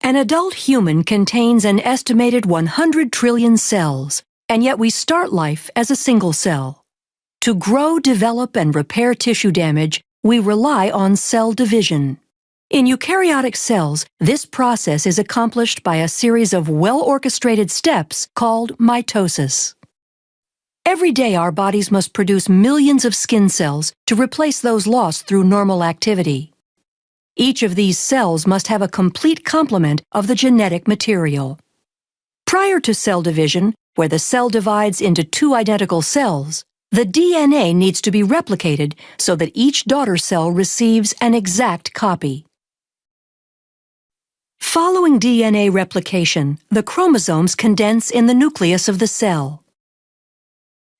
An adult human contains an estimated 100 trillion cells, and yet we start life as a single cell. To grow, develop, and repair tissue damage, we rely on cell division. In eukaryotic cells, this process is accomplished by a series of well-orchestrated steps called mitosis. Every day our bodies must produce millions of skin cells to replace those lost through normal activity. Each of these cells must have a complete complement of the genetic material. Prior to cell division, where the cell divides into two identical cells, the DNA needs to be replicated so that each daughter cell receives an exact copy. Following DNA replication, the chromosomes condense in the nucleus of the cell.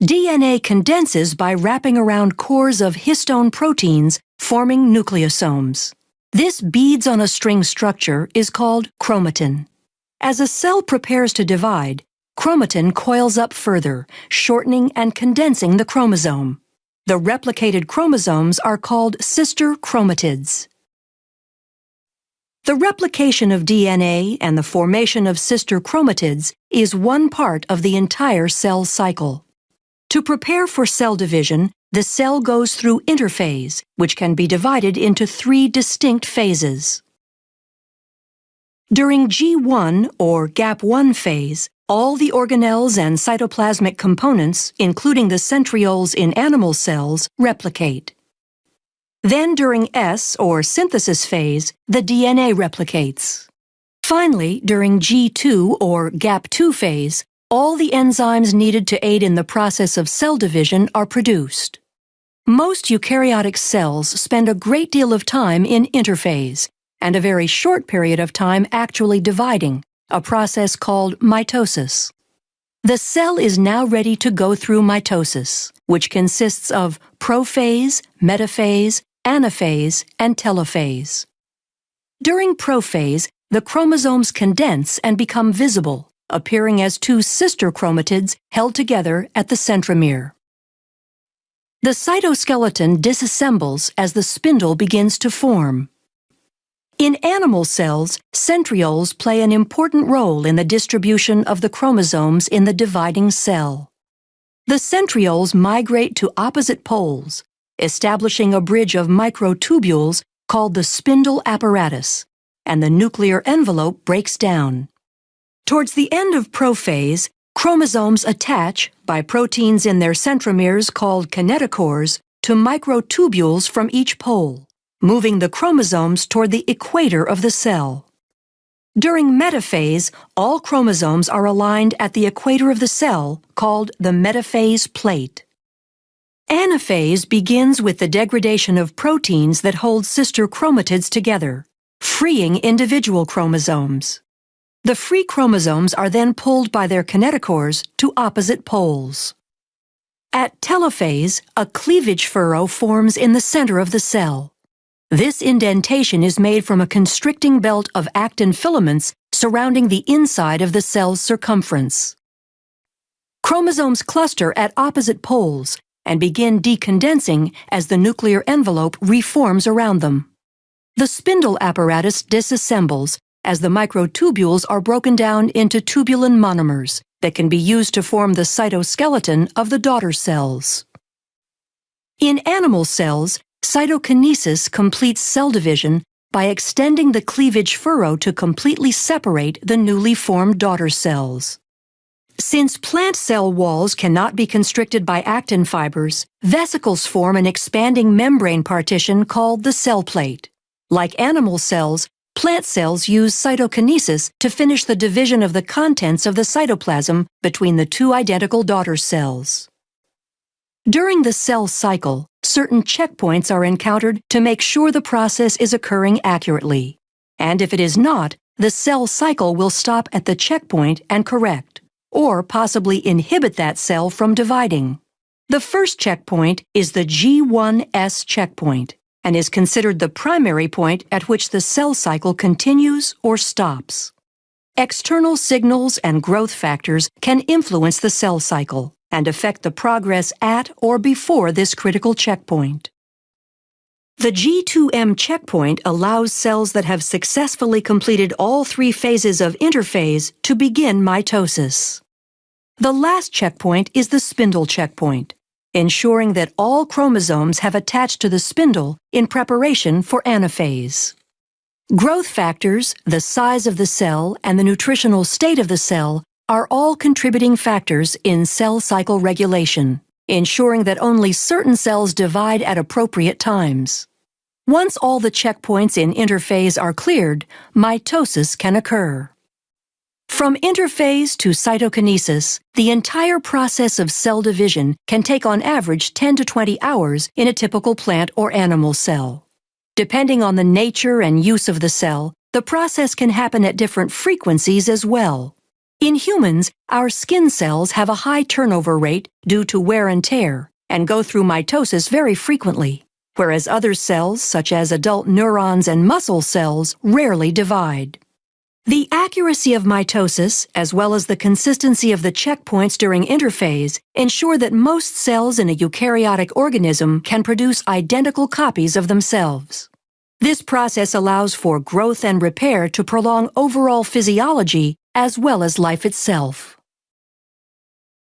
DNA condenses by wrapping around cores of histone proteins, forming nucleosomes. This beads-on-a-string structure is called chromatin. As a cell prepares to divide, chromatin coils up further, shortening and condensing the chromosome. The replicated chromosomes are called sister chromatids. The replication of DNA and the formation of sister chromatids is one part of the entire cell cycle. To prepare for cell division, the cell goes through interphase, which can be divided into three distinct phases. During G1 or Gap1 phase, all the organelles and cytoplasmic components, including the centrioles in animal cells, replicate. Then during S or synthesis phase, the DNA replicates. Finally, during G2 or Gap2 phase, all the enzymes needed to aid in the process of cell division are produced. Most eukaryotic cells spend a great deal of time in interphase and a very short period of time actually dividing, a process called mitosis. The cell is now ready to go through mitosis, which consists of prophase, metaphase, anaphase, and telophase. During prophase, the chromosomes condense and become visible, appearing as two sister chromatids held together at the centromere. The cytoskeleton disassembles as the spindle begins to form. In animal cells, centrioles play an important role in the distribution of the chromosomes in the dividing cell. The centrioles migrate to opposite poles, establishing a bridge of microtubules called the spindle apparatus, and the nuclear envelope breaks down. Towards the end of prophase, chromosomes attach, by proteins in their centromeres called kinetochores, to microtubules from each pole, moving the chromosomes toward the equator of the cell. During metaphase, all chromosomes are aligned at the equator of the cell, called the metaphase plate. Anaphase begins with the degradation of proteins that hold sister chromatids together, freeing individual chromosomes. The free chromosomes are then pulled by their kinetochores to opposite poles. At telophase, a cleavage furrow forms in the center of the cell. This indentation is made from a constricting belt of actin filaments surrounding the inside of the cell's circumference. Chromosomes cluster at opposite poles and begin decondensing as the nuclear envelope reforms around them. The spindle apparatus disassembles as the microtubules are broken down into tubulin monomers that can be used to form the cytoskeleton of the daughter cells. In animal cells, cytokinesis completes cell division by extending the cleavage furrow to completely separate the newly formed daughter cells. Since plant cell walls cannot be constricted by actin fibers, vesicles form an expanding membrane partition called the cell plate. Like animal cells, plant cells use cytokinesis to finish the division of the contents of the cytoplasm between the two identical daughter cells. During the cell cycle, certain checkpoints are encountered to make sure the process is occurring accurately. And if it is not, the cell cycle will stop at the checkpoint and correct, or possibly inhibit that cell from dividing. The first checkpoint is the G1S checkpoint, and is considered the primary point at which the cell cycle continues or stops. External signals and growth factors can influence the cell cycle and affect the progress at or before this critical checkpoint. The G2M checkpoint allows cells that have successfully completed all 3 phases of interphase to begin mitosis. The last checkpoint is the spindle checkpoint, ensuring that all chromosomes have attached to the spindle in preparation for anaphase. Growth factors, the size of the cell, and the nutritional state of the cell are all contributing factors in cell cycle regulation, ensuring that only certain cells divide at appropriate times. Once all the checkpoints in interphase are cleared, mitosis can occur. From interphase to cytokinesis, the entire process of cell division can take on average 10 to 20 hours in a typical plant or animal cell. Depending on the nature and use of the cell, the process can happen at different frequencies as well. In humans, our skin cells have a high turnover rate due to wear and tear and go through mitosis very frequently, whereas other cells, such as adult neurons and muscle cells, rarely divide. The accuracy of mitosis, as well as the consistency of the checkpoints during interphase, ensure that most cells in a eukaryotic organism can produce identical copies of themselves. This process allows for growth and repair to prolong overall physiology as well as life itself.